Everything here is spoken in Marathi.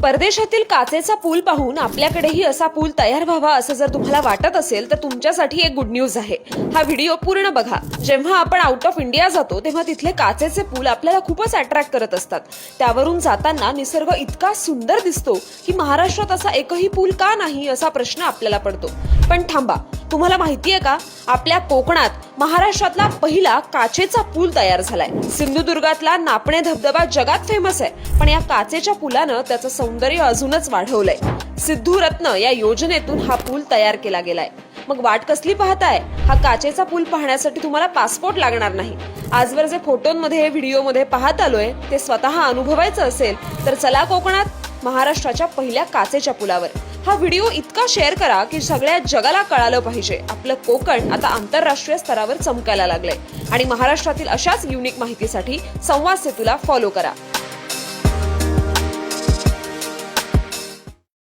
परदेशातील काचेचा पूल पाहून आपल्याकडेही असा पूल तयार व्हावा असं जर तुम्हाला वाटत असेल तर तुमच्यासाठी एक गुड न्यूज आहे. हा व्हिडिओ पूर्ण बघा. जेव्हा आपण आउट ऑफ इंडिया जातो तेव्हा तिथले काचेचे पूल आपल्याला खूपच अट्रॅक्ट करत असतात. त्यावरून जाताना निसर्ग इतका सुंदर दिसतो की महाराष्ट्रात असा एकही पूल का नाही असा प्रश्न आपल्याला पडतो. पण थांबा, तुम्हाला माहितीये का, आपल्या कोकणात महाराष्ट्रातला पहिला काचेचा पूल तयार झालाय. सिंधुदुर्गातला नापणे धबधबा जगात फेमस आहे, पण या काचेच्या पुलानं त्याचं सौंदर्य अजूनच वाढवलंय. सिद्धू रत्न या योजनेतून हा पूल तयार केला गेलाय. मग वाट कसली पाहताय? हा काचेचा पूल पाहण्यासाठी तुम्हाला पासपोर्ट लागणार नाही. आजवर जे फोटोंमध्ये व्हिडिओमध्ये पाहत आलोय ते स्वतः अनुभवायचं असेल तर चला कोकणात महाराष्ट्राच्या पहिल्या काचेच्या पुलावर. हा व्हिडिओ इतका शेअर करा की सगळ्या जगाला कळालं पाहिजे आपलं कोकण आता आंतरराष्ट्रीय स्तरावर चमकायला लागलंय. आणि महाराष्ट्रातील अशाच युनिक माहितीसाठी संवाद सेतूला फॉलो करा.